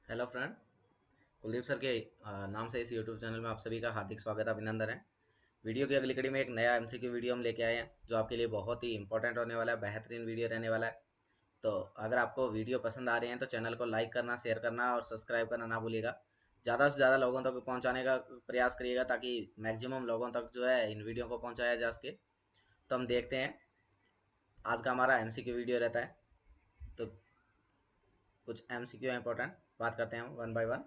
Hello friend. Kuldeep sir के नाम से इस यूट्यूब चैनल में आप सभी का हार्दिक स्वागत अभिनंदन है। वीडियो की अगली कड़ी में एक नया एमसीक्यू वीडियो हम लेके आए हैं जो आपके लिए बहुत ही इंपॉर्टेंट होने वाला है, बेहतरीन वीडियो रहने वाला है। तो अगर आपको वीडियो पसंद आ रहे हैं तो चैनल को लाइक करना, शेयर करना और सब्सक्राइब करना ना भूलिएगा। ज़्यादा से ज़्यादा लोगों तक पहुँचाने का प्रयास करिएगा ताकि मैक्सिमम लोगों तक जो है इन वीडियो को पहुँचाया जा सके। तो हम देखते हैं, आज का हमारा एमसीक्यू वीडियो रहता है। तो कुछ एमसीक्यू इंपॉर्टेंट बात करते हैं हम वन बाय वन।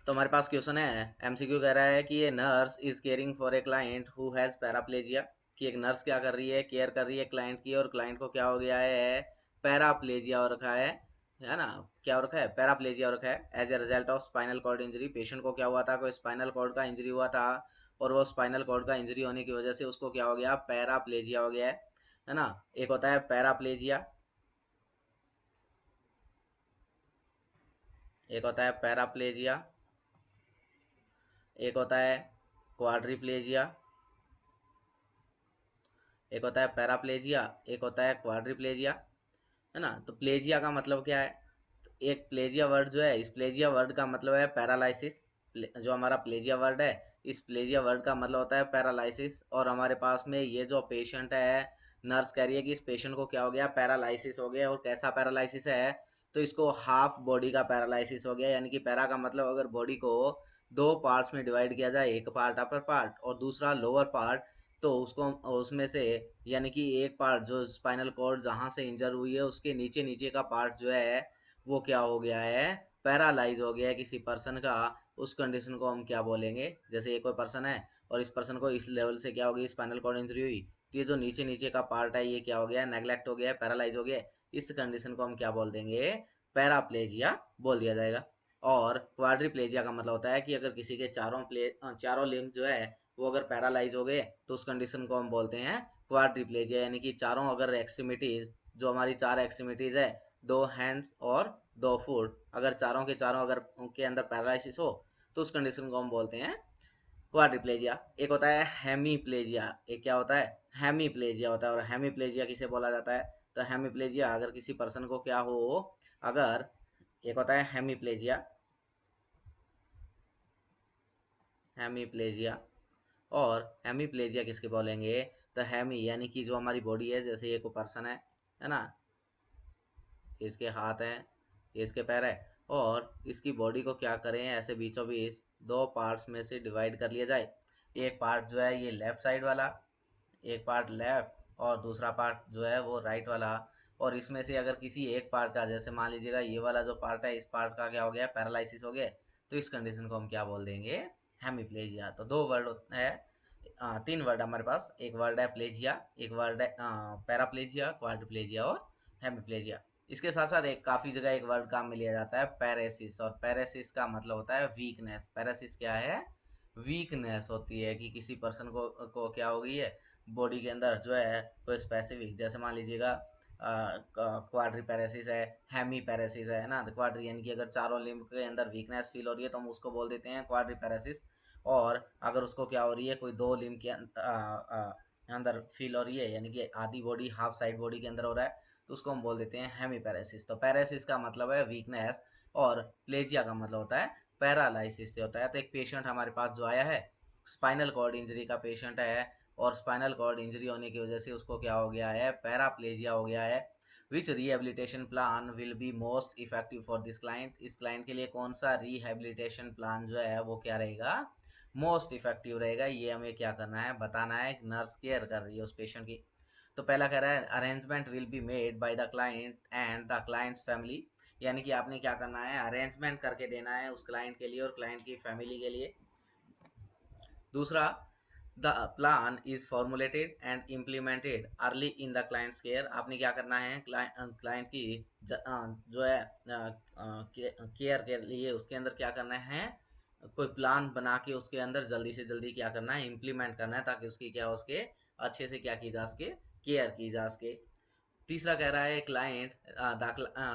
तो हमारे पास क्वेश्चन है, एमसीक्यू कह रहा है कि ये nurse is caring for a client who has paraplegia. कि एक नर्स क्या कर रही है, केयर कर रही है क्लाइंट की, और क्लाइंट को क्या हो गया है, पैराप्लेजिया हो रखा है ना। क्या हो रखा है, पैराप्लेजिया हो रखा है as a result of spinal cord injury. Patient को क्या हुआ था, कोई स्पाइनल कॉर्ड का इंजरी हुआ था, और वो स्पाइनल कॉर्ड का इंजरी होने की वजह से उसको क्या हो गया, पैराप्लेजिया हो गया है ना। एक होता है पैराप्लेजिया, एक होता है पैराप्लेजिया, एक होता है क्वाड्रिप्लेजिया, एक होता है पैराप्लेजिया, एक होता है क्वाड्रिप्लेजिया, है ना। तो प्लेजिया का मतलब क्या है, तो एक प्लेजिया वर्ड जो है, इस प्लेजिया वर्ड का मतलब है पैरालाइसिस। जो हमारा प्लेजिया वर्ड है, इस प्लेजिया वर्ड का मतलब होता है पैरालाइसिस। और हमारे पास में ये जो पेशेंट है, नर्स कह रही है कि इस पेशेंट को क्या हो गया, पैरालाइसिस हो गया। और कैसा पैरालाइसिस है, तो इसको हाफ बॉडी का पैरालाइसिस हो गया। यानी कि पैरा का मतलब अगर बॉडी को दो पार्ट्स में डिवाइड किया जाए, एक पार्ट अपर पार्ट और दूसरा लोअर पार्ट, तो उसको उसमें से यानी कि एक पार्ट जो स्पाइनल कॉर्ड जहाँ से इंजर हुई है उसके नीचे नीचे का पार्ट जो है वो क्या हो गया है, पैरालाइज हो गया है किसी पर्सन का। उस कंडीशन को हम क्या बोलेंगे, जैसे ये कोई पर्सन है और इस पर्सन को इस लेवल से क्या हो गई, स्पाइनल कॉर्ड इंजरी हुई, तो ये जो नीचे नीचे का पार्ट है ये क्या हो गया, नेग्लेक्ट हो गया, पैरालाइज हो गया। इस कंडीशन को हम क्या बोल देंगे, पैराप्लेजिया बोल दिया जाएगा। और क्वाड्रिप्लेजिया का मतलब होता है कि अगर किसी के चारों लिम्ब जो है वो अगर पैरालाइज हो गए, तो उस कंडीशन को हम बोलते हैं क्वाड्रिप्लेजिया। यानी कि चारों अगर एक्सट्रीमिटीज, जो हमारी चार एक्सट्रीमिटीज है, दो हैंड और दो फुट, अगर चारों के चारों अगर उनके अंदर पैरालिसिस हो, तो उस कंडीशन को हम बोलते हैं क्वाड्रिप्लेजिया। एक होता है हेमीप्लेजिया, एक क्या होता है, हेमीप्लेजिया होता है। और हेमीप्लेजिया किसे बोला जाता है, तो हेमीप्लेजिया अगर किसी पर्सन को क्या हो, अगर एक होता है हेमीप्लेजिया, हेमीप्लेजिया। और हेमीप्लेजिया किसके बोलेंगे, तो हेमी यानी कि जो हमारी बॉडी है, जैसे ये कोई पर्सन है ना, इसके हाथ हैं, ये इसके पैर है, और इसकी बॉडी को क्या करें, ऐसे बीचों बीच दो पार्ट्स में से डिवाइड कर लिया जाए। एक पार्ट जो है ये लेफ्ट साइड वाला, एक पार्ट लेफ्ट, और दूसरा पार्ट जो है वो राइट वाला। और इसमें से अगर किसी एक पार्ट का, जैसे मान लीजिएगा ये वाला जो पार्ट है, इस पार्ट का क्या हो गया, पैरालिसिस हो गया, तो इस कंडीशन को हम क्या बोल देंगे, हेमीप्लेजिया। तो दो वर्ड है, तीन वर्ड हमारे पास, एक वर्ड है प्लेजिया, एक वर्ड है पैराप्लेजिया, क्वाड्रिप्लेजिया और हेमीप्लेजिया। इसके साथ साथ एक काफ़ी जगह एक वर्ड काम में लिया जाता है पैरेसिस, और पैरेसिस का मतलब होता है वीकनेस। पैरेसिस क्या है, वीकनेस होती है कि किसी पर्सन को क्या हो गई है, बॉडी के अंदर जो है कोई स्पेसिफिक, जैसे मान लीजिएगा क्वाड्री पैरेसिस है, हेमी पैरेसिस है ना। तो क्वाड्री यानी कि अगर चारों लिम्ब के अंदर वीकनेस फील हो रही है तो हम उसको बोल देते हैं क्वाड्री पैरेसिस। और अगर उसको क्या हो रही है, कोई दो लिम्ब के अंदर फील हो रही है, यानी कि आधी बॉडी, हाफ साइड बॉडी के अंदर हो रहा है, तो उसको हम बोल देते हैं हेमी पैरेसिस। तो पैरेसिस का मतलब है वीकनेस, और प्लेजिया का मतलब होता है पैरालाइसिस से होता है। तो एक पेशेंट हमारे पास जो आया है, स्पाइनल कॉर्ड इंजरी का पेशेंट है, और स्पाइनल कॉर्ड इंजरी होने की वजह से उसको क्या हो गया है, पैराप्लेजिया हो गया है। Which rehabilitation plan will be most effective for this client. इस क्लाइंट के लिए कौन सा रिहेबिलिटेशन प्लान जो है वो क्या रहेगा, मोस्ट इफेक्टिव रहेगा, ये हमें क्या करना है, बताना है। नर्स केयर कर रही है उस पेशेंट की। तो पहला कह रहा है arrangement will be made by the client and the client's family. यानी कि आपने क्या करना है, अरेंजमेंट करके देना है उस क्लाइंट के लिए और क्लाइंट की फैमिली के लिए। दूसरा, the plan is formulated and implemented early in the clients care. आपने क्या करना है, क्लाइंट की जो है केयर के लिए उसके अंदर क्या करना है, कोई प्लान बना के उसके अंदर जल्दी से जल्दी क्या करना है, इम्प्लीमेंट करना है, ताकि उसकी क्या हो सके, अच्छे से क्या की जा सके, केयर की जा सके। तीसरा कह रहा है client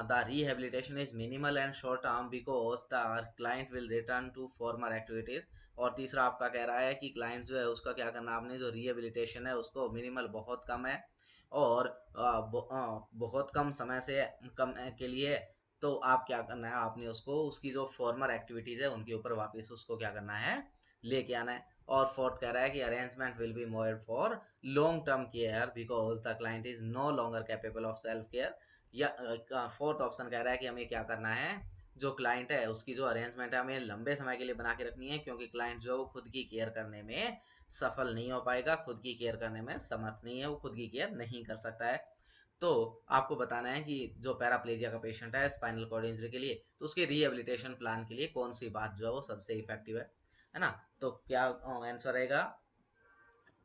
the rehabilitation is minimal and short term because the client will return to former activities. और तीसरा आपका कह रहा है कि क्लाइंट जो है उसका क्या करना, आपने जो रिहेबिलिटेशन है उसको मिनिमल बहुत कम है और बहुत कम समय से कम के लिए, तो आप क्या करना है, आपने उसको उसकी जो फॉर्मर एक्टिविटीज है उनके ऊपर वापस उसको क्या करना है, लेके आना है। और फोर्थ कह रहा है कि arrangement will be made for long term care because the client is no longer capable of self care. या फोर्थ ऑप्शन कह रहा है कि हमें क्या करना है, जो क्लाइंट है उसकी जो अरेंजमेंट है हमें लंबे समय के लिए बना के रखनी है, क्योंकि क्लाइंट जो है वो खुद की केयर करने में सफल नहीं हो पाएगा, खुद की केयर करने में समर्थ नहीं है, वो खुद की केयर नहीं कर सकता है। तो आपको बताना है कि जो पैराप्लेजिया का पेशेंट है स्पाइनल कॉर्ड इंजरी के लिए, तो उसके रिहेबिलिटेशन प्लान के लिए कौन सी बात जो है वो सबसे इफेक्टिव है ना। तो क्या आंसर रहेगा,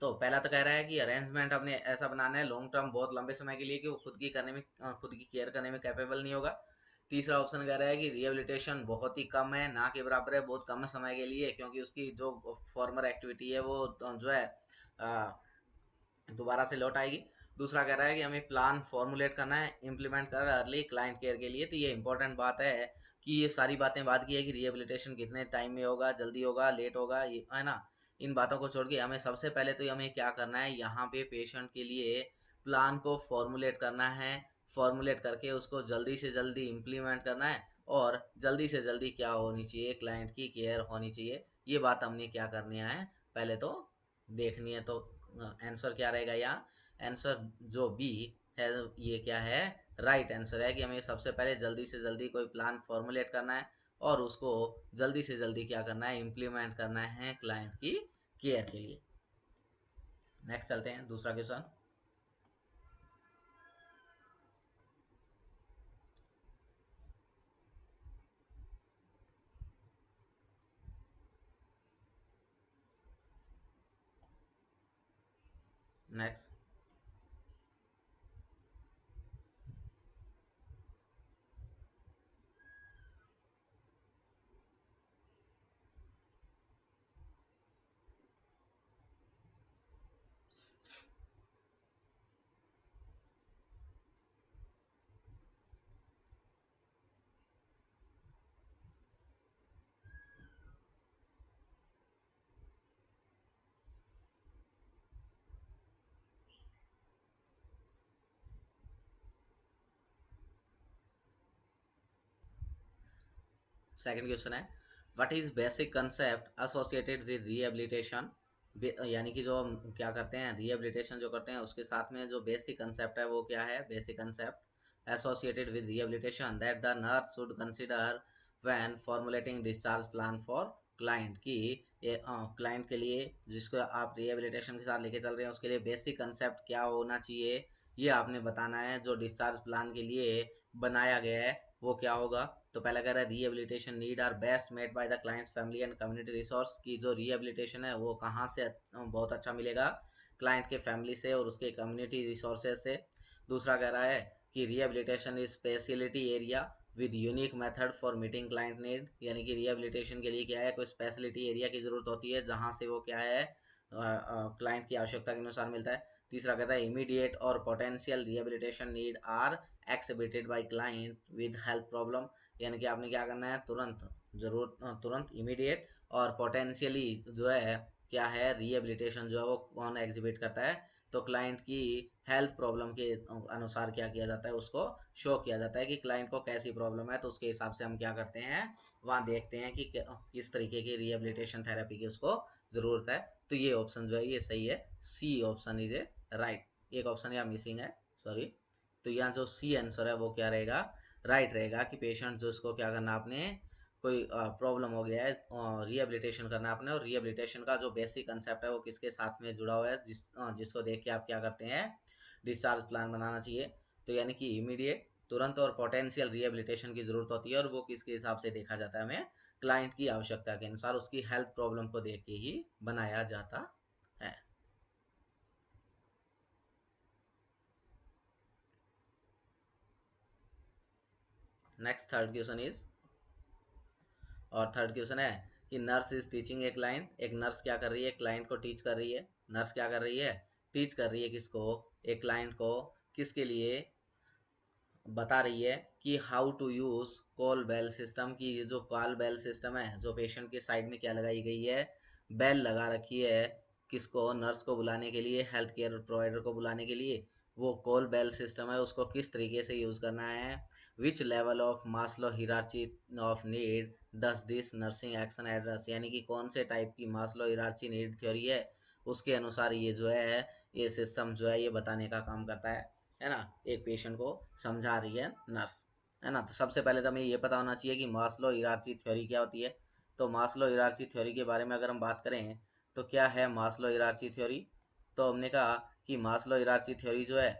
तो पहला तो कह रहा है कि अरेंजमेंट अपने ऐसा बनाना है लॉन्ग टर्म, बहुत लंबे समय के लिए, कि वो खुद की केयर करने में कैपेबल नहीं होगा। तीसरा ऑप्शन कह रहा है कि रिहेबिलिटेशन बहुत ही कम है, ना के बराबर है, बहुत कम समय के लिए, क्योंकि उसकी जो फॉर्मर एक्टिविटी है वो जो है दोबारा से लौट आएगी। दूसरा कह रहा है कि हमें प्लान फॉर्मुलेट करना है इम्प्लीमेंट कर अर्ली क्लाइंट केयर के लिए। तो ये इंपॉर्टेंट बात है कि ये सारी बातें बात की है कि रिहेबिलिटेशन कितने टाइम में होगा, जल्दी होगा, लेट होगा, ये है ना। इन बातों को छोड़ के हमें सबसे पहले तो हमें क्या करना है, यहाँ पे पेशेंट के लिए प्लान को फॉर्मुलेट करना है। फॉर्मुलेट करके उसको जल्दी से जल्दी इम्प्लीमेंट करना है, और जल्दी से जल्दी क्या होनी चाहिए, क्लाइंट की केयर होनी चाहिए। ये बात हमने क्या करनी है, पहले तो देखनी है। तो आंसर क्या रहेगा यहाँ, आंसर जो बी है ये क्या है, राइट आंसर है कि हमें सबसे पहले जल्दी से जल्दी कोई प्लान फॉर्मुलेट करना है और उसको जल्दी से जल्दी क्या करना है, इम्प्लीमेंट करना है क्लाइंट की केयर के लिए। नेक्स्ट चलते हैं दूसरा क्वेश्चन। नेक्स्ट सेकंड क्वेश्चन है, what is basic concept associated with rehabilitation. यानी कि जो हम क्या करते हैं, रिहेबिलिटेशन जो करते हैं उसके साथ में जो बेसिक कंसेप्ट है वो क्या है, basic concept associated with rehabilitation that the nurse should consider when formulating discharge plan for client. की ये क्लाइंट के लिए जिसको आप रिहेबिलिटेशन के साथ लेके चल रहे हैं उसके लिए बेसिक कंसेप्ट क्या होना चाहिए, ये आपने बताना है। जो डिस्चार्ज प्लान के लिए बनाया गया है वो क्या होगा। तो पहला कह रहा है rehabilitation need are best made by the client's family and community resource. की जो रिहेबिलिटेशन है वो कहाँ से बहुत अच्छा मिलेगा, क्लाइंट के फैमिली से और उसके कम्युनिटी रिसोर्सेज से। दूसरा कह रहा है कि rehabilitation is speciality area with unique method for meeting client need. यानी कि रिहेबिलिटेशन के लिए क्या है, कोई स्पेशलिटी एरिया की जरूरत होती है जहाँ से वो क्या है क्लाइंट की आवश्यकता के अनुसार मिलता है। तीसरा कहता है इमीडिएट और potential rehabilitation need are exhibited by client with health problem. यानी कि आपने क्या करना है, तुरंत जरूरत तुरंत इमीडिएट और पोटेंशियली जो है क्या है, रिहेबिलिटेशन जो है वो कौन एग्जिबिट करता है, तो क्लाइंट की हेल्थ प्रॉब्लम के अनुसार क्या किया जाता है, उसको शो किया जाता है कि क्लाइंट को कैसी प्रॉब्लम है, तो उसके हिसाब से हम क्या करते हैं, वहाँ देखते हैं कि किस तरीके की रिहेबिलिटेशन थेरेपी की उसको ज़रूरत है। तो ये ऑप्शन जो है ये सही है, C option is a right. एक ऑप्शन यहाँ मिसिंग है, सॉरी। तो यहाँ जो सी आंसर है वो क्या रहेगा, राइट रहेगा कि पेशेंट जो उसको क्या करना आपने, कोई प्रॉब्लम हो गया है, रिहेबिलिटेशन करना आपने, और रिहेबिलिटेशन का जो बेसिक कंसेप्ट है वो किसके साथ में जुड़ा हुआ है, जिसको देख के आप क्या करते हैं, डिस्चार्ज प्लान बनाना चाहिए। तो यानी कि इमीडिएट तुरंत और पोटेंशियल रिहेबिलिटेशन की जरूरत होती है, और वो किसके हिसाब से देखा जाता है, हमें क्लाइंट की आवश्यकता के अनुसार उसकी हेल्थ प्रॉब्लम को देख के ही बनाया जाता है। नेक्स्ट थर्ड क्वेश्चन इज, और थर्ड क्वेश्चन है कि nurse is teaching a client. एक नर्स क्या कर रही है, क्लाइंट को टीच कर रही है। नर्स क्या कर रही है, टीच कर रही है किसको, एक क्लाइंट को। किसके लिए, बता रही है कि how to use call bell system की। ये जो कॉल बेल सिस्टम है, जो पेशेंट के साइड में क्या लगाई गई है, बेल लगा रखी है, किसको, नर्स को बुलाने के लिए, हेल्थ केयर प्रोवाइडर को बुलाने के लिए। वो कॉल बेल सिस्टम है, उसको किस तरीके से यूज करना है। Which level of Maslow hierarchy of need does this nursing action address, यानी कि कौन से टाइप की मास्लो हिरार्ची नीड थ्योरी है, उसके अनुसार ये जो है, ये सिस्टम जो है ये बताने का काम करता है ना। एक पेशेंट को समझा रही है नर्स, है ना। तो सबसे पहले तो हमें ये पता होना चाहिए कि मास्लो हिरार्ची थ्योरी क्या होती है। तो मास्लो हिरार्ची थ्योरी के बारे में अगर हम बात करें तो क्या है मास्लो हिरार्ची थ्योरी। तो हमने कहा कि मास्लो हिरार्ची थ्योरी जो है,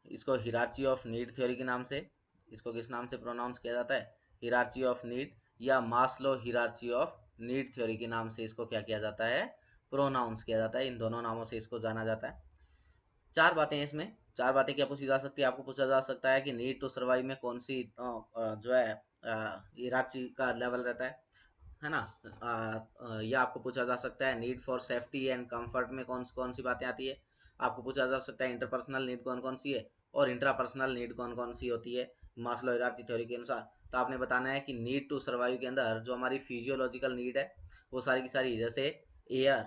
इसको हिरार्ची ऑफ नीड थ्योरी के नाम से, इसको किस नाम से प्रोनाउंस किया जाता है, हिरार्ची ऑफ नीड, या Maslow hierarchy of need theory के नाम से इसको क्या किया जाता है, प्रोनाउंस किया जाता है। इन दोनों नामों से इसको जाना जाता है। चार बातें हैं इसमें। चार बातें क्या पूछी जा सकती है, आपको पूछा जा सकता है कि नीड टू सर्वाइव में कौन सी जो है हिरार्ची का लेवल रहता है ना। या आपको पूछा जा सकता है need for safety and comfort में कौन कौन सी बातें आती है। आपको पूछा जा सकता है इंटरपर्सनल नीड कौन कौन सी है, और इंट्रापर्सनल नीड कौन कौन सी होती है मास्लो हिरार्ची थ्योरी के अनुसार। तो आपने बताना है कि नीड टू सर्वाइव के अंदर जो हमारी फिजियोलॉजिकल नीड है, वो सारी की सारी, जैसे एयर,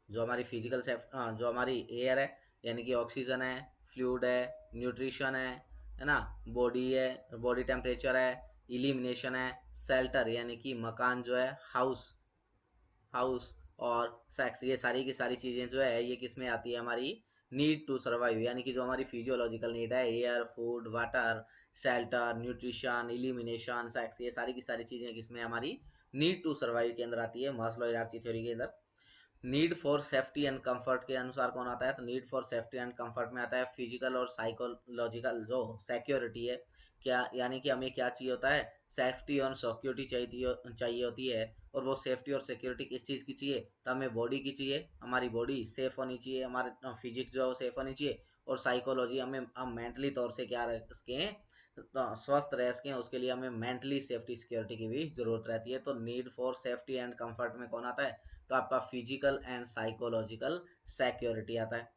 जो हमारी फिजिकल सेफ जो हमारी एयर है, यानी कि ऑक्सीजन है, फ्लूइड है, न्यूट्रिशन है ना, बॉडी है, बॉडी टेम्परेचर है, इलिमिनेशन है, शेल्टर यानी कि मकान जो है, हाउस, हाउस और सेक्स, ये सारी की सारी चीज़ें जो है ये किस में आती है, हमारी नीड टू सर्वाइव, यानी कि जो हमारी फिजियोलॉजिकल नीड है, air, food, water, shelter, nutrition, elimination, sex, ये सारी की सारी चीज़ें किस में, हमारी नीड टू सर्वाइव के अंदर आती है मास्लो हिरार्ची थ्योरी के अंदर। Need for safety and comfort के अनुसार कौन आता है, तो need for safety and comfort में आता है फिजिकल और साइकोलॉजिकल जो सिक्योरिटी है। क्या, यानी कि हमें क्या चाहिए होता है, सेफ्टी और सिक्योरिटी चाहिए होती है। और वो सेफ्टी और सिक्योरिटी किस चीज़ की चाहिए, तो हमें बॉडी की चाहिए, हमारी बॉडी सेफ होनी चाहिए, हमारे फिजिक्स जो है वो सेफ होनी चाहिए। और साइकोलॉजी, हमें हम मेंटली तौर से क्या रह सकें, तो स्वस्थ रह सकें, उसके लिए हमें मेंटली सेफ्टी सिक्योरिटी की भी ज़रूरत रहती है। तो need for safety and comfort में कौन आता है, तो आपका फिजिकल एंड साइकोलॉजिकल सिक्योरिटी आता है।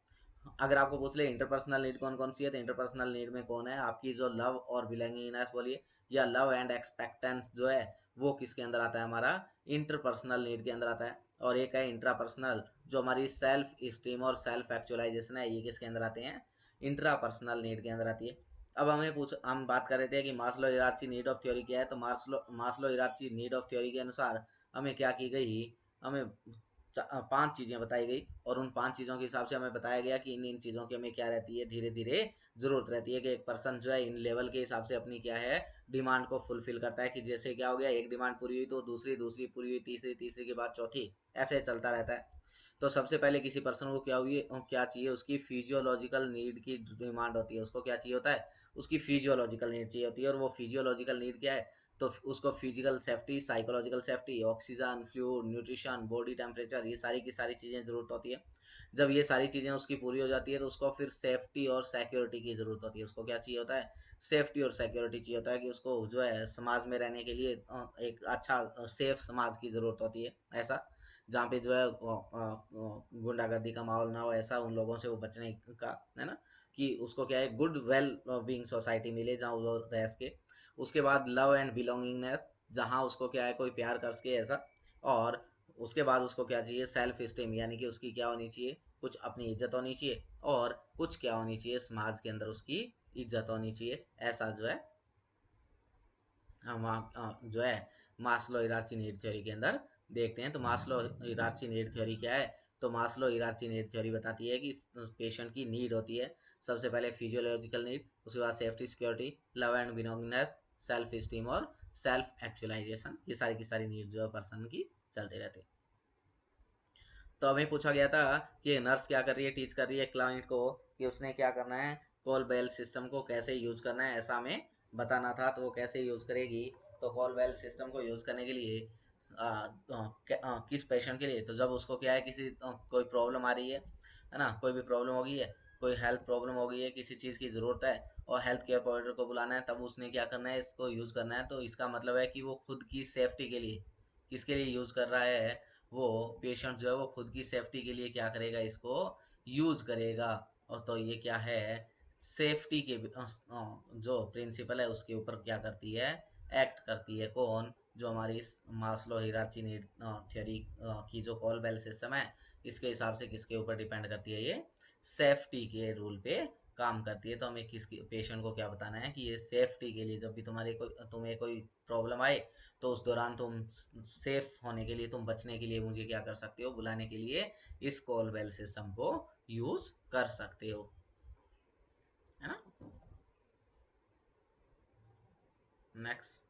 अगर आपको पूछ ले इंटरपर्सनल नीड कौन कौन सी है, तो इंटरपर्सनल नीड में कौन है, आपकी जो लव और बिलोंगिंगनेस बोलिए, या लव एंड एक्सपेक्टेंस जो है, वो किसके अंदर आता है, हमारा इंटरपर्सनल नीड के अंदर आता है। और एक है इंट्रापर्सनल, जो हमारी सेल्फ स्टीम और सेल्फ एक्चुअलाइजेशन है, ये किसके अंदर आते हैं, इंट्रापर्सनल नीड के अंदर आती है। अब हम बात कर रहे थे कि Maslow hierarchy need of theory क्या है। तो Maslow hierarchy need of theory के अनुसार हमें क्या की गई, हमें पांच चीजें बताई गई, और उन पांच चीजों के हिसाब से हमें बताया गया कि इन इन चीजों की हमें क्या रहती है, धीरे धीरे जरूरत रहती है कि एक पर्सन जो है इन लेवल के हिसाब से अपनी क्या है, डिमांड को फुलफिल करता है। कि जैसे क्या हो गया, एक डिमांड पूरी हुई तो दूसरी, दूसरी पूरी हुई तीसरी, तीसरी के बाद चौथी, ऐसे चलता रहता है। तो सबसे पहले किसी पर्सन को क्या हुई, क्या चाहिए, उसकी फिजियोलॉजिकल नीड की डिमांड होती है। उसको क्या चाहिए होता है, उसकी फिजियोलॉजिकल नीड चाहिए होती है। और वो फिजियोलॉजिकल नीड क्या है, तो उसको physical safety, psychological safety, oxygen, fluid, nutrition, body temperature, ये सारी की सारी चीज़ें ज़रूरत होती है। जब ये सारी चीज़ें उसकी पूरी हो जाती है तो उसको फिर सेफ्टी और सिक्योरिटी की ज़रूरत होती है। उसको क्या चाहिए होता है, सेफ्टी और सिक्योरिटी चाहिए होता है, कि उसको जो है समाज में रहने के लिए एक अच्छा सेफ समाज की ज़रूरत होती है, ऐसा जहाँ पे जो है गुंडागर्दी का माहौल ना हो, ऐसा उन लोगों से वो बचने का, है ना। कि उसको क्या है, गुड वेल बीइंग सोसाइटी मिले जहाँ वो रह सके। उसके बाद लव एंड बिलोंगिंगनेस, जहाँ उसको क्या है, कोई प्यार कर सके, ऐसा। और उसके बाद उसको क्या चाहिए, सेल्फ स्टीम, यानी कि उसकी क्या होनी चाहिए, कुछ अपनी इज्जत होनी चाहिए, और कुछ क्या होनी चाहिए, समाज के अंदर उसकी इज्जत होनी चाहिए, ऐसा जो है हम जो है मास्लो हिरार्ची नीड थ्योरी के अंदर देखते हैं। तो मास्लो हिरार्ची नीड थ्योरी क्या है, तो मास्लो हिरार्ची नीड थ्योरी बताती है कि पेशेंट की नीड होती है, सबसे पहले फिजियोलॉजिकल नीड, उसके बाद safety security, love and belongingness, self esteem और सेल्फ एक्चुअलाइजेशन, ये सारी की सारी नीड जो है पर्सन की चलती रहती है। तो हमें पूछा गया था कि नर्स क्या कर रही है, टीच कर रही है क्लाइंट को कि उसने क्या करना है, कॉल बेल सिस्टम को कैसे यूज करना है, ऐसा हमें बताना था। तो वो कैसे यूज करेगी, तो कॉल बेल सिस्टम को यूज करने के लिए किस पेशेंट के लिए, तो जब उसको क्या है, किसी कोई प्रॉब्लम आ रही है ना, कोई भी प्रॉब्लम हो गई है, कोई हेल्थ प्रॉब्लम हो गई है, किसी चीज़ की ज़रूरत है, और हेल्थ केयर प्रोवाइडर को बुलाना है, तब उसने क्या करना है, इसको यूज़ करना है। तो इसका मतलब है कि वो खुद की सेफ्टी के लिए, किसके लिए यूज़ कर रहा है, वो पेशेंट जो है वो खुद की सेफ्टी के लिए क्या करेगा, इसको यूज करेगा। और तो ये क्या है, सेफ्टी के जो प्रिंसिपल है उसके ऊपर क्या करती है, एक्ट करती है। कौन? जो हमारी मास्लो हिरार्ची नीड थ्योरी की जो कॉल बेल सिस्टम है, इसके हिसाब से किसके ऊपर डिपेंड करती है ये, सेफ्टी के रूल पे काम करती है। तो हमें किसकी पेशेंट को क्या बताना है कि ये सेफ्टी के लिए, जब भी तुम्हें कोई प्रॉब्लम आए तो उस दौरान तुम सेफ होने के लिए, तुम बचने के लिए मुझे क्या कर सकते हो, बुलाने के लिए इस कॉल बेल सिस्टम को यूज कर सकते हो, है ना। नेक्स्ट।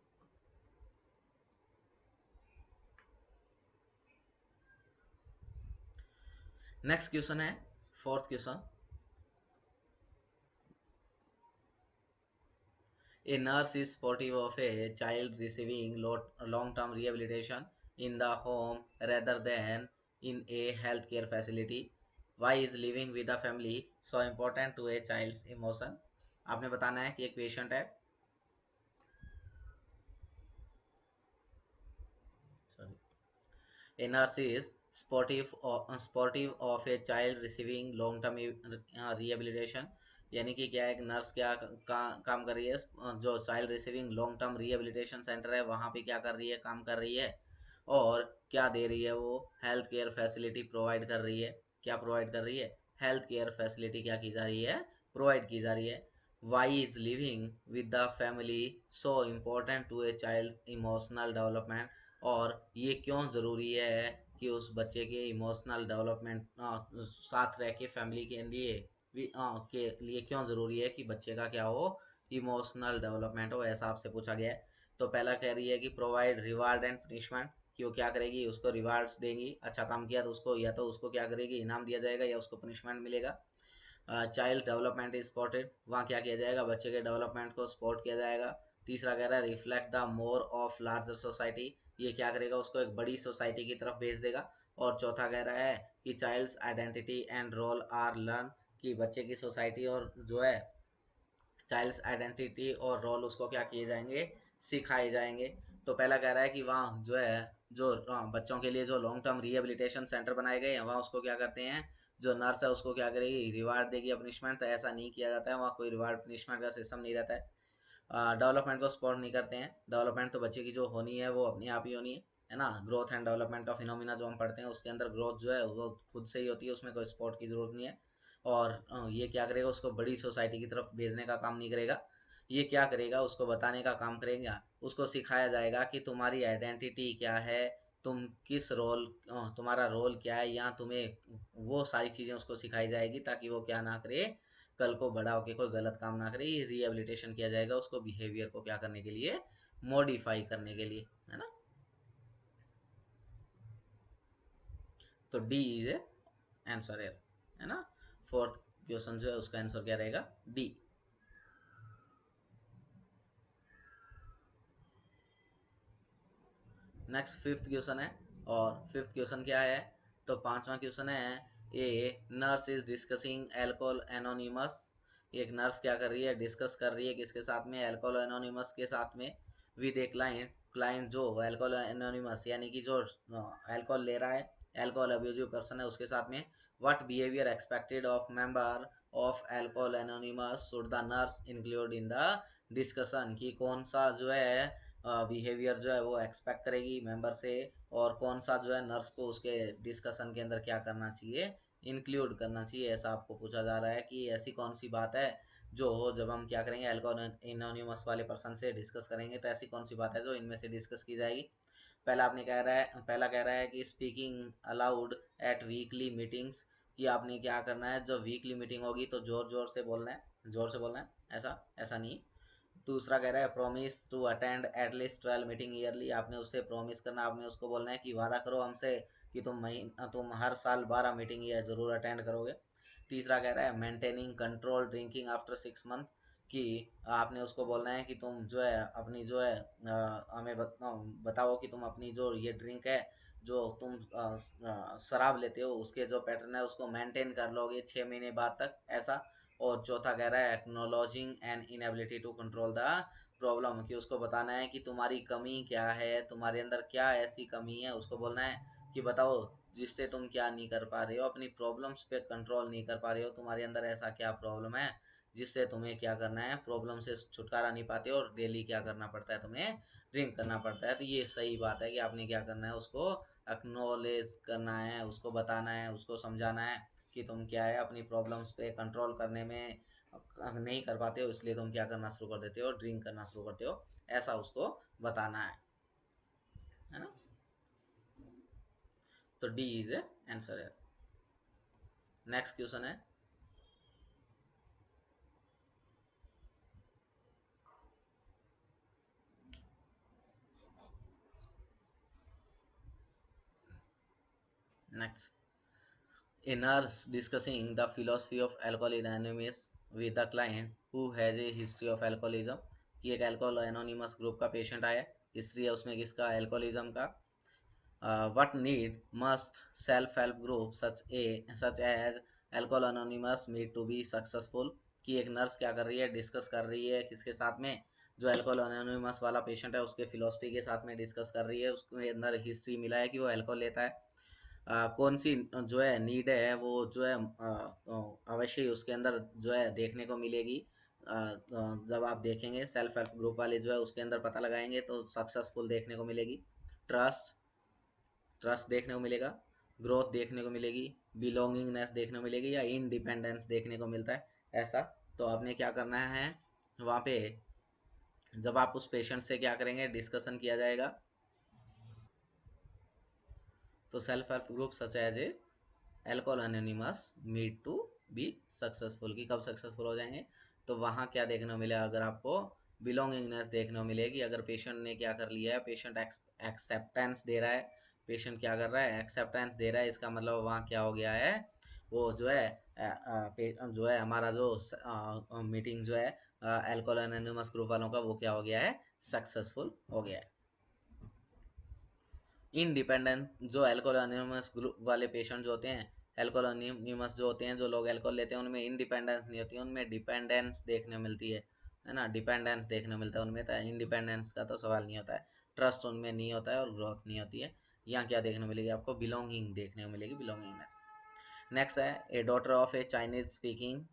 नेक्स्ट क्वेश्चन है, fourth question. A nurse is supportive of a child receiving long-term rehabilitation in the home rather than in a healthcare facility. Why is living with the family so important to a child's emotion? आपने बताना है कि एक patient है, sorry, a nurse is supportive of a child receiving long term rehabilitation, यानी कि क्या एक नर्स क्या काम कर रही है, जो child receiving long term rehabilitation centre है वहाँ पे क्या कर रही है, काम कर रही है। और क्या दे रही है वो, हेल्थ केयर फैसिलिटी प्रोवाइड कर रही है। क्या प्रोवाइड कर रही है, हेल्थ केयर फैसिलिटी क्या की जा रही है, प्रोवाइड की जा रही है। Why is living with the family so important to a child emotional development, और ये क्यों ज़रूरी है कि उस बच्चे के इमोशनल डेवलपमेंट साथ रह के फैमिली के लिए के लिए क्यों ज़रूरी है कि बच्चे का क्या हो, इमोशनल डेवलपमेंट हो, ऐसा आपसे पूछा गया है। तो पहला कह रही है कि प्रोवाइड रिवार्ड एंड पनिशमेंट, कि वो क्या करेगी, उसको रिवार्ड्स देंगी, अच्छा काम किया तो उसको, या तो उसको क्या करेगी, इनाम दिया जाएगा या उसको पनिशमेंट मिलेगा। चाइल्ड डेवलपमेंट इज स्पॉटेड, वहाँ क्या किया जाएगा, बच्चे के डेवलपमेंट को सपोर्ट किया जाएगा। तीसरा कह रहा है reflect the more of larger society, ये क्या करेगा, उसको एक बड़ी सोसाइटी की तरफ भेज देगा। और चौथा कह रहा है कि child's identity and role are learn, कि बच्चे की सोसाइटी और जो है चाइल्ड्स आइडेंटिटी और रोल उसको क्या किए जाएंगे, सिखाए जाएंगे। तो पहला कह रहा है कि वहाँ जो है, जो बच्चों के लिए जो लॉन्ग टर्म रिहेबिलिटेशन सेंटर बनाए गए हैं वहाँ उसको क्या करते हैं, जो नर्स है उसको क्या करेगी, रिवार्ड देगी या पनिशमेंट, तो ऐसा नहीं किया जाता है, वहाँ कोई रिवार्ड पनिशमेंट का सिस्टम नहीं रहता है। डेवलपमेंट को सपोर्ट नहीं करते हैं, डेवलपमेंट तो बच्चे की जो होनी है वो अपने आप ही होनी है ना। Growth and development of phenomena जो हम पढ़ते हैं उसके अंदर ग्रोथ जो है वो खुद से ही होती है, उसमें कोई सपोर्ट की ज़रूरत नहीं है। और ये क्या करेगा, उसको बड़ी सोसाइटी की तरफ भेजने का काम नहीं करेगा। ये क्या करेगा, उसको बताने का काम करेगा, उसको सिखाया जाएगा कि तुम्हारी आइडेंटिटी क्या है, तुम किस रोल, तुम्हारा रोल क्या है, या तुम्हें वो सारी चीज़ें उसको सिखाई जाएगी ताकि वो क्या ना करे, कल को बड़ा होके कोई गलत काम ना करे। ये रिहेबिलिटेशन किया जाएगा उसको बिहेवियर को क्या करने के लिए, मॉडिफाई करने के लिए, है ना। तो डी इज ए आंसर है ना। फोर्थ क्वेश्चन जो है उसका आंसर क्या रहेगा, डी। नेक्स्ट फिफ्थ क्वेश्चन है, और फिफ्थ क्वेश्चन क्या है, तो पांचवा क्वेश्चन है, a nurse is discussing alcohol anonymous, एक नर्स क्या कर रही है, डिस्कस कर रही है किसके साथ में, एल्कोहल एनोनिमस के साथ में, विद ए क्लाइंट, क्लाइंट जो एल्कोहल एनोनिमस यानी कि जो एल्कोहल ले रहा है, एल्कोहल अब्यूजिव पर्सन है उसके साथ में। What behaviour expected of member of alcohol anonymous should the nurse include in the discussion, कि कौन सा जो है बिहेवियर जो है वो एक्सपेक्ट करेगी मेंबर से, और कौन सा जो है नर्स को उसके डिस्कशन के अंदर क्या करना चाहिए, इंक्लूड करना चाहिए, ऐसा आपको पूछा जा रहा है कि ऐसी कौन सी बात है जो हो, जब हम क्या करेंगे अल्कोहल एनोनिमस वाले पर्सन से डिस्कस करेंगे तो ऐसी कौन सी बात है जो इनमें से डिस्कस की जाएगी। पहला कह रहा है कि speaking allowed at weekly meetings, कि आपने क्या करना है, जो वीकली मीटिंग होगी तो जोर जोर से बोलना है, जोर से बोलना है, ऐसा ऐसा नहीं। दूसरा कह रहा है promise to attend at least 12 meeting yearly, आपने उससे प्रॉमिस करना, आपने उसको बोलना है कि वादा करो हमसे कि तुम हर साल 12 मीटिंग ये ज़रूर अटेंड करोगे। तीसरा कह रहा है maintaining control drinking after 6 month, कि आपने उसको बोलना है कि तुम जो है अपनी जो है हमें बताओ कि तुम अपनी जो ये ड्रिंक है, जो तुम शराब लेते हो उसके जो पैटर्न है उसको मेंटेन कर लोगे 6 महीने बाद तक, ऐसा। और चौथा कह रहा है acknowledging and inability to control the problem, कि उसको बताना है कि तुम्हारी कमी क्या है, तुम्हारे अंदर क्या ऐसी कमी है, उसको बोलना है कि बताओ जिससे तुम क्या नहीं कर पा रहे हो, अपनी प्रॉब्लम्स पे कंट्रोल नहीं कर पा रहे हो, तुम्हारे अंदर ऐसा क्या प्रॉब्लम है जिससे तुम्हें क्या करना है, प्रॉब्लम से छुटकारा नहीं पाते और डेली क्या करना पड़ता है, तुम्हें ड्रिंक करना पड़ता है। तो ये सही बात है कि आपने क्या करना है, उसको एक्नॉलेज करना है, उसको बताना है, उसको समझाना है कि तुम क्या है अपनी प्रॉब्लम्स पे कंट्रोल करने में नहीं कर पाते हो, इसलिए तुम क्या करना शुरू कर देते हो, ड्रिंक करना शुरू करते हो, ऐसा उसको बताना है ना। तो डी इज ए आंसर है। नेक्स्ट क्वेश्चन है, next, a nurse discussing the philosophy of alcohol anonymous with a client who has a history of alcoholism। कि एक अल्कोहल एनोनिमस ग्रुप का पेशेंट आया, हिस्ट्री है उसमें किसका, अल्कोहलिज्म का। what need must self-help group such as alcohol anonymous meet to be successful। कि एक नर्स क्या कर रही है, डिस्कस कर रही है किसके साथ में, जो अल्कोहल एनोनिमस वाला पेशेंट है उसके फिलोसफी के साथ में डिस्कस कर रही है, उसके अंदर हिस्ट्री मिला है कि वो अल्कोहल लेता है। कौन सी जो है नीड है वो जो है अवश्य ही उसके अंदर जो है देखने को मिलेगी। जब आप देखेंगे सेल्फ हेल्प ग्रुप वाले जो है उसके अंदर पता लगाएंगे तो सक्सेसफुल देखने को मिलेगी। ट्रस्ट, ट्रस्ट देखने को मिलेगा, ग्रोथ देखने को मिलेगी, बिलोंगिंगनेस देखने को मिलेगी, या इंडिपेंडेंस देखने को मिलता है, ऐसा। तो आपने क्या करना है वहाँ पे, जब आप उस पेशेंट से क्या करेंगे, डिस्कशन किया जाएगा। तो self help group such as a alcohol anonymous meet to be successful, की कब सक्सेसफुल हो जाएंगे, तो वहाँ क्या देखने को मिलेगा, अगर आपको बिलोंगिंगनेस देखने को मिलेगी, अगर पेशेंट ने क्या कर लिया है, पेशेंट एक्सेप्टेंस दे रहा है, पेशेंट क्या कर रहा है, एक्सेप्टेंस दे रहा है, इसका मतलब वहाँ क्या हो गया है, वो जो है जो है हमारा जो मीटिंग जो है अल्कोहल एनोनिमस ग्रुप वालों का, वो क्या हो गया है, सक्सेसफुल हो गया है। इनडिपेंडेंट, जो अल्कोहल अनोनिमस ग्रुप वाले पेशेंट जो होते हैं, अल्कोहल अनोनिमस जो होते हैं, जो लोग अल्कोहल लेते हैं, उनमें इंडिपेंडेंस नहीं होती, उनमें डिपेंडेंस देखने को मिलती है ना, डिपेंडेंस देखने को मिलता है उनमें, तो इंडिपेंडेंस का तो सवाल नहीं होता है। ट्रस्ट उनमें नहीं होता है और ग्रोथ नहीं होती है। यहाँ क्या देखने को मिलेगी आपको, बिलोंगिंग देखने को मिलेगी, बिलोंगिंगनेस। नेक्स्ट है, ए daughter of A Chinese speaking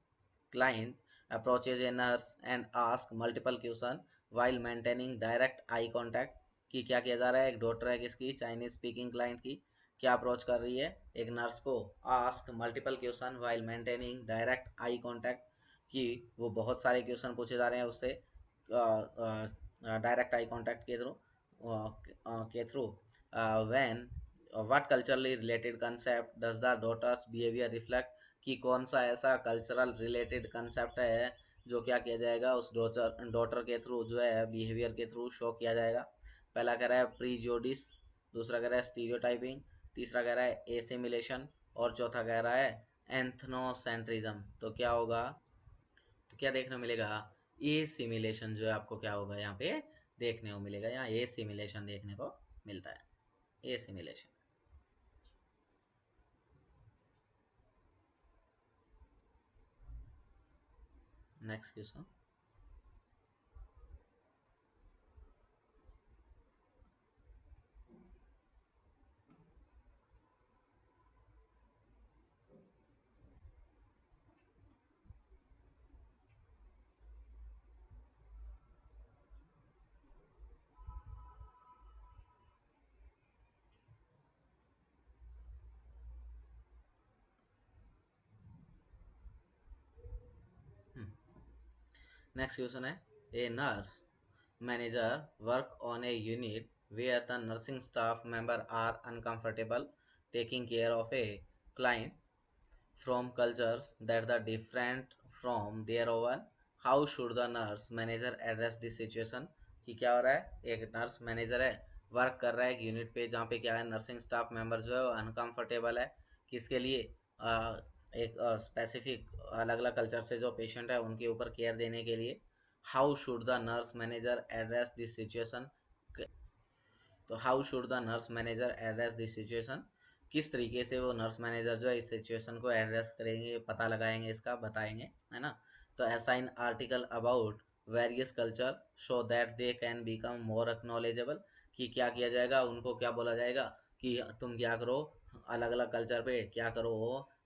client approaches a nurse and asks multiple question while maintaining direct eye contact। कि क्या किया जा रहा है, एक डॉक्टर है किसकी, चाइनीज स्पीकिंग क्लाइंट की, क्या अप्रोच कर रही है एक नर्स को, ask multiple question while maintaining direct eye contact. कि वो बहुत सारे क्वेश्चन पूछे जा रहे हैं उससे डायरेक्ट आई कांटेक्ट के through, when what culturally related concept does the daughter's behaviour reflect. कि कौन सा ऐसा कल्चरल रिलेटेड कंसेप्ट है जो क्या किया जाएगा, उस डॉटर डॉटर के थ्रू जो है बिहेवियर के थ्रू शो किया जाएगा। पहला कह रहा है प्रीजोडिस, दूसरा कह रहा है स्टीरियोटाइपिंग, तीसरा कह रहा है एसिमिलेशन, और चौथा कह रहा है एंथनोसेंट्रिज्म। तो क्या होगा, तो क्या देखने को मिलेगा, ए सिमिलेशन जो है आपको क्या होगा यहाँ पे देखने को मिलेगा, यहाँ ए सिमिलेशन देखने को मिलता है, ए सिमिलेशन। नेक्स्ट क्वेश्चन, नेक्स्ट क्वेश्चन है, a nurse manager work on a unit where the nursing staff member are uncomfortable taking care of a client from cultures that are different from their own। How should the nurse manager address this situation। कि क्या हो रहा है, एक nurse manager है, work कर रहा है एक यूनिट पे जहाँ पे क्या है, नर्सिंग स्टाफ मेंबर जो है वो अनकंफर्टेबल है, किसके लिए, एक स्पेसिफिक अलग अलग कल्चर से जो पेशेंट है उनके ऊपर केयर देने के लिए। How should the nurse manager address this situation. तो how should the nurse manager address this situation, किस तरीके से वो नर्स मैनेजर जो है इस सिचुएशन को एड्रेस करेंगे, पता लगाएंगे, इसका बताएंगे, है ना। तो assign article about various culture so that they can become more acknowledgeable. कि क्या किया जाएगा, उनको क्या बोला जाएगा कि तुम क्या करो, अलग अलग कल्चर पे क्या करो,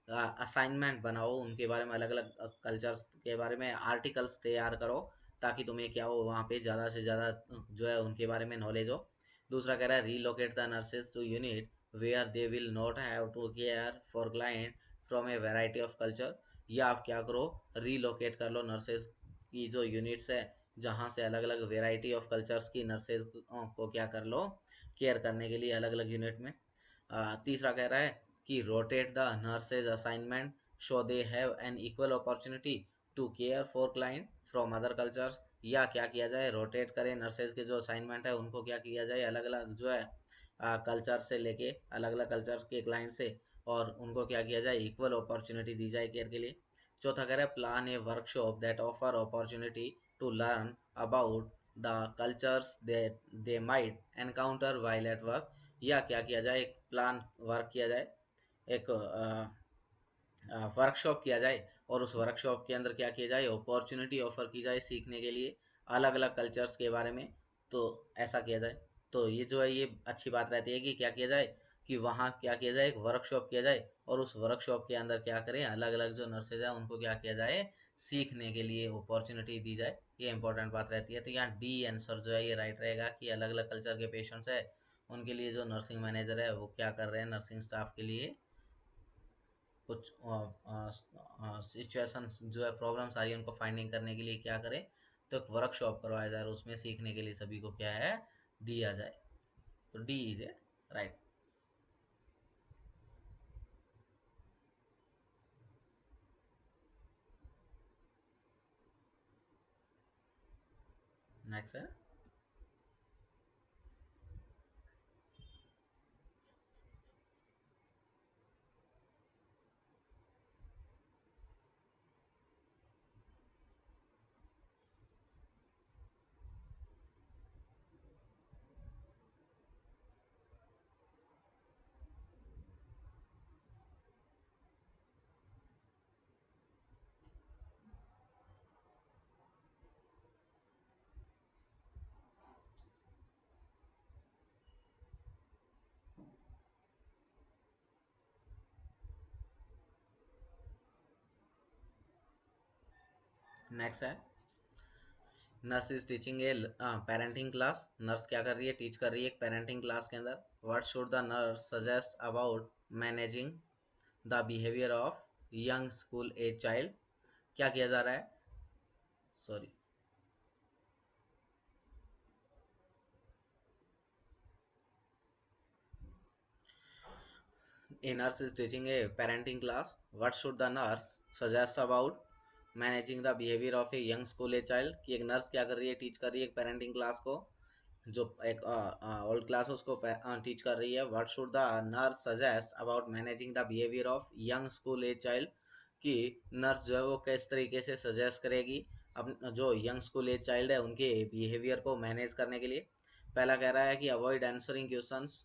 असाइनमेंट बनाओ, उनके बारे में अलग अलग कल्चर्स के बारे में आर्टिकल्स तैयार करो, ताकि तुम्हें क्या हो, वहाँ पे ज़्यादा से ज़्यादा जो है उनके बारे में नॉलेज हो। दूसरा कह रहा है relocate the nurses to unit where they will not have to care for client from a variety of culture. या आप क्या करो, रीलोकेट कर लो नर्सेज की जो यूनिट्स है, जहाँ से अलग अलग वेराइटी ऑफ कल्चर्स की नर्सेज को क्या कर लो, केयर करने के लिए अलग अलग यूनिट में। तीसरा कह रहा है कि rotate the nurses assignment so they have an equal opportunity to care for client from other cultures. या क्या किया जाए, रोटेट करें नर्सेज के जो असाइनमेंट है उनको क्या किया जाए, अलग अलग जो है कल्चर से लेके अलग अलग कल्चर के क्लाइंट से, और उनको क्या किया जाए, इक्वल अपॉर्चुनिटी दी जाए केयर के लिए। चौथा कह रहा है plan a workshop that offer opportunity to learn about the cultures they might encounter while at work. या क्या किया जाए, एक प्लान वर्क किया जाए, एक वर्कशॉप किया जाए, और उस वर्कशॉप के अंदर क्या किया जाए, अपॉर्चुनिटी ऑफर की जाए सीखने के लिए अलग अलग कल्चर्स के बारे में। तो ऐसा किया जाए। तो ये जो है ये अच्छी बात रहती है कि क्या किया जाए, कि वहाँ क्या किया जाए, एक वर्कशॉप किया जाए, और उस वर्कशॉप के अंदर क्या करें, अलग अलग जो नर्सेज हैं उनको क्या किया जाए, सीखने के लिए अपॉर्चुनिटी दी जाए। ये इंपॉर्टेंट बात रहती है। तो यहाँ डी आंसर जो है ये राइट रहेगा, कि अलग अलग कल्चर के पेशेंट्स है उनके लिए जो नर्सिंग मैनेजर है वो क्या कर रहे हैं, नर्सिंग स्टाफ के लिए कुछ सिचुएशंस जो है, प्रॉब्लम्स आ रही है, उनको फाइंडिंग करने के लिए क्या करें, तो एक वर्कशॉप करवाया जाए और उसमें सीखने के लिए सभी को क्या है, दिया जाए। तो D is a right. Next है। नेक्स्ट है, nurse is teaching A parenting class. Nurse क्या कर रही है, टीच कर रही है एक पेरेंटिंग क्लास के अंदर। What should the nurse suggest about managing the behaviour of young school age child. क्या किया जा रहा है, sorry, a nurse is teaching a parenting class. What should the nurse suggest about managing the behaviour of a young school a child. कि एक nurse क्या कर रही है, टीच कर रही है एक पेरेंटिंग क्लास को, जो एक ओल्ड क्लास है उसको टीच कर रही है। What should the nurse suggest about managing the behaviour of young school age child. कि नर्स जो है वो किस तरीके से सजेस्ट करेगी अब जो यंग स्कूल एज चाइल्ड है उनके बिहेवियर को मैनेज करने के लिए। पहला कह रहा है कि अवॉइड आंसरिंग क्वेश्चंस।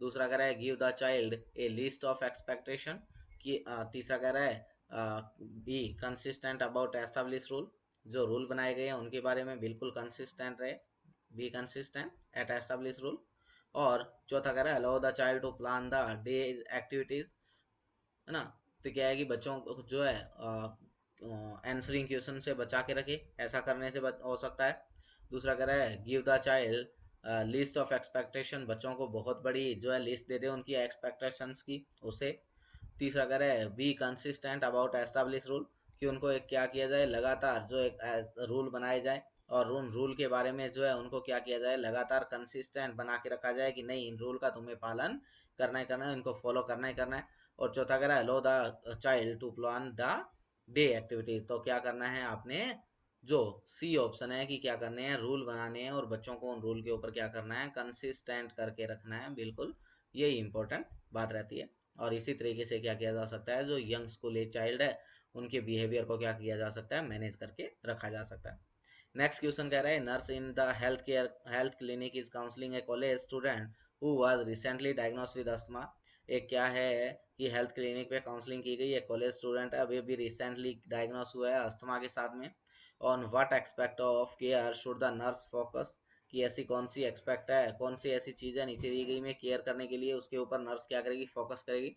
दूसरा कह रहा है give the child a list of expectation. कि तीसरा कह रहा है be consistent about establish rule. जो रूल बनाए गए हैं उनके बारे में बिल्कुल कंसिस्टेंट रहे, be consistent at establish rule. और चौथा कह रहा है allow the child to plan the day activities, है ना। तो क्या है कि बच्चों को जो है आंसरिंग क्वेश्चन से बचा के रखे, ऐसा करने से हो सकता है। दूसरा कह रहा है give the child list of expectation. बच्चों को बहुत बड़ी जो है लिस्ट दे दे उनकी एक्सपेक्टेशंस की, उसे। तीसरा कह रहा है be consistent about establish rule. कि उनको एक क्या किया जाए, लगातार जो एक रूल बनाए जाए, और उन रूल के बारे में जो है उनको क्या किया जाए, लगातार कंसिस्टेंट बना के रखा जाए, कि नहीं इन रूल का तुम्हें पालन करना ही करना है, इनको फॉलो करना ही करना है। और चौथा कह रहा है allow the child to plan the day activities. तो क्या करना है आपने, जो सी ऑप्शन है कि क्या करने हैं, रूल बनाने हैं, और बच्चों को उन रूल के ऊपर क्या करना है, कंसिस्टेंट करके रखना है, बिल्कुल यही इंपॉर्टेंट बात रहती है। और इसी तरीके से क्या किया जा सकता है, जो यंग स्कूल एज चाइल्ड है उनके बिहेवियर को क्या किया जा सकता है, मैनेज करके रखा जा सकता है। नेक्स्ट क्वेश्चन कह रहा है nurse in the health clinic is counselling A college student who was recently diagnosed with asthma. एक क्या है कि हेल्थ क्लिनिक पे काउंसलिंग की गई है, कॉलेज स्टूडेंट है अभी भी रिसेंटली डायग्नोस हुआ है अस्थमा के साथ में। On what expect of care should the nurse focus. कि ऐसी कौन सी एक्सपेक्ट है, कौन सी ऐसी चीज़ है नीचे दी गई में केयर करने के लिए, उसके ऊपर नर्स क्या करेगी, फोकस करेगी।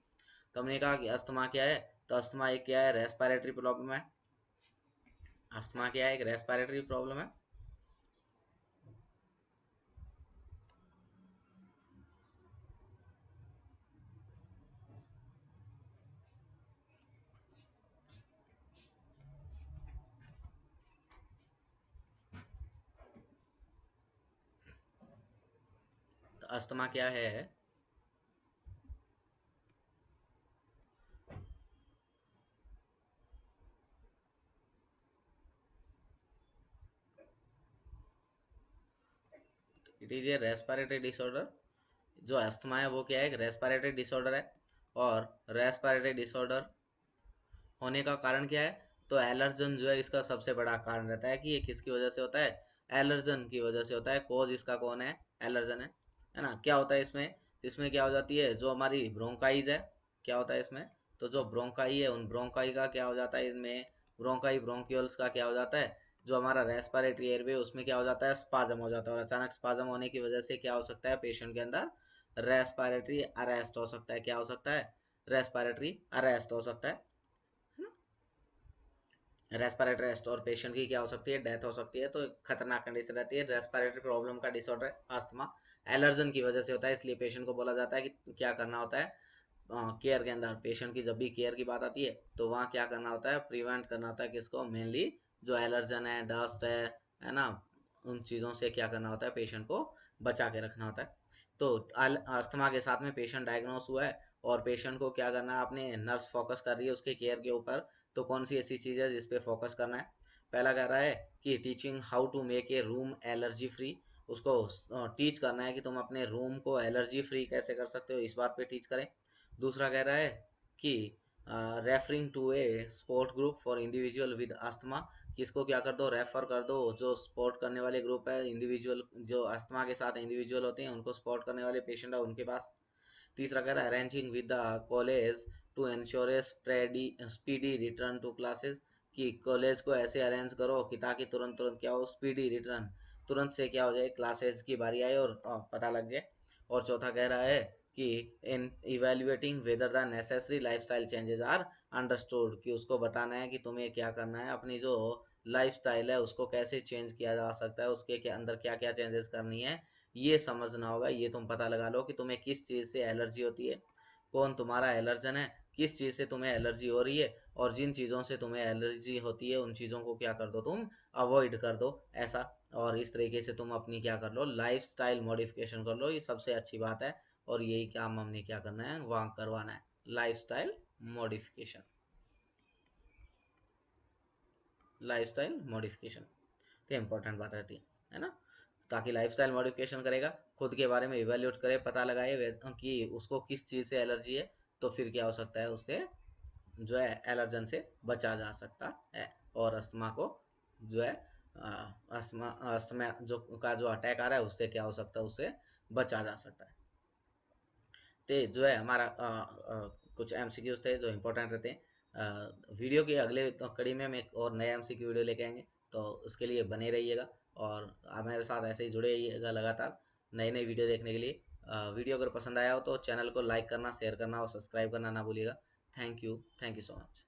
तो हमने कहा कि अस्थमा क्या है, तो अस्थमा एक क्या है, रेस्पिरेटरी प्रॉब्लम है। अस्थमा क्या है, एक रेस्पिरेटरी प्रॉब्लम है। तो अस्थमा क्या है, it is a respiratory disorder. जो अस्थमा है वो क्या है, एक रेस्पिरेटरी डिसऑर्डर है। और रेस्पिरेटरी डिसऑर्डर होने का कारण क्या है, तो एलर्जन जो है इसका सबसे बड़ा कारण रहता है कि ये किसकी वजह से होता है, एलर्जन की वजह से होता है। कॉज इसका कौन है, एलर्जन है ना। क्या होता है इसमें, इसमें क्या हो जाती है, जो हमारी ब्रोंकाइज है, क्या होता है इसमें, तो जो ब्रोंकाई है उन ब्रोंकाई का क्या हो जाता है इसमें, ब्रोंकाई ब्रोंक्यूल्स का क्या हो जाता है, जो हमारा रेस्पिरेटरी एयरवे उसमें क्या हो जाता है, स्पाजम हो जाता है। और अचानक स्पाजम होने की वजह से क्या हो सकता है, पेशेंट के अंदर रेस्पिरेटरी अरेस्ट हो सकता है। क्या हो सकता है, रेस्पिरेटरी अरेस्ट हो सकता है ना। रेस्पिरेटरी अरेस्ट और पेशेंट की क्या हो सकती है, डेथ हो सकती है। तो खतरनाक कंडीशन रहती है। रेस्पिरेटरी प्रॉब्लम का डिसऑर्डर अस्थमा एलर्जन की वजह से होता है, इसलिए पेशेंट को बोला जाता है कि क्या करना होता है, केयर के अंदर पेशेंट की जब भी केयर की बात आती है तो वहाँ क्या करना होता है, प्रिवेंट करना होता है किसको, मेनली जो एलर्जन है, डस्ट है ना, उन चीज़ों से क्या करना होता है, पेशेंट को बचा के रखना होता है। तो अस्थमा के साथ में पेशेंट डायग्नोस हुआ है और पेशेंट को क्या करना है, अपने नर्स फोकस कर रही है उसके केयर के ऊपर। तो कौन सी ऐसी चीज़ है जिस पे फोकस करना है, पहला कह रहा है कि teaching how to make a room allergy free. उसको टीच करना है कि तुम अपने रूम को एलर्जी फ्री कैसे कर सकते हो, इस बात पे टीच करें। दूसरा कह रहा है कि referring to a sport group for individual with asthma, कि इसको क्या कर दो, रेफर कर दो जो स्पोर्ट करने वाले ग्रुप है, इंडिविजुअल जो अस्थमा के साथ इंडिविजुअल होते हैं उनको स्पोर्ट करने वाले पेशेंट है उनके पास। तीसरा कह रहा है arranging with the college to ensure a speedy return to classes, कि कॉलेज को ऐसे अरेंज करो कि ताकि तुरंत तुरंत क्या हो, स्पीडी रिटर्न, तुरंत से क्या हो जाए, क्लासेज की बारी आए और पता लग जाए। और चौथा कह रहा है कि in evaluating whether the necessary lifestyle changes are understood, कि उसको बताना है कि तुम्हें क्या करना है, अपनी जो लाइफस्टाइल है उसको कैसे चेंज किया जा सकता है, उसके के अंदर क्या क्या चेंजेस करनी है ये समझना होगा। ये तुम पता लगा लो कि तुम्हें किस चीज़ से एलर्जी होती है, कौन तुम्हारा एलर्जन है, किस चीज़ से तुम्हें एलर्जी हो रही है, और जिन चीज़ों से तुम्हें एलर्जी होती है उन चीज़ों को क्या कर दो, तुम अवॉइड कर दो ऐसा। और इस तरीके से तुम अपनी क्या कर लो, लाइफ स्टाइल मॉडिफिकेशन कर लो, ये सबसे अच्छी बात है। और यही काम हमने क्या करना है, वहाँ करवाना है, life style modification, life style modification. तो इंपॉर्टेंट बात रहती है ना। ताकि लाइफस्टाइल मॉडिफिकेशन करेगा, खुद के बारे में इवेल्यूएट करे, पता लगाए कि उसको किस चीज़ से एलर्जी है, तो फिर क्या हो सकता है, उससे जो है एलर्जन से बचा जा सकता है। और अस्थमा को जो है अस्थमा अस्थमा जो का जो अटैक आ रहा है उससे क्या हो सकता है, उससे बचा जा सकता है। तो जो है हमारा कुछ एमसीक्यूज थे जो इम्पोर्टेंट रहते हैं। वीडियो के अगले तो कड़ी में हम एक और नया एमसीक्यू वीडियो लेके आएंगे, तो उसके लिए बने रहिएगा। और आप मेरे साथ ऐसे ही जुड़े रहिएगा लगातार नई नई वीडियो देखने के लिए। वीडियो अगर पसंद आया हो तो चैनल को लाइक करना, शेयर करना और सब्सक्राइब करना ना भूलिएगा। Thank you so much.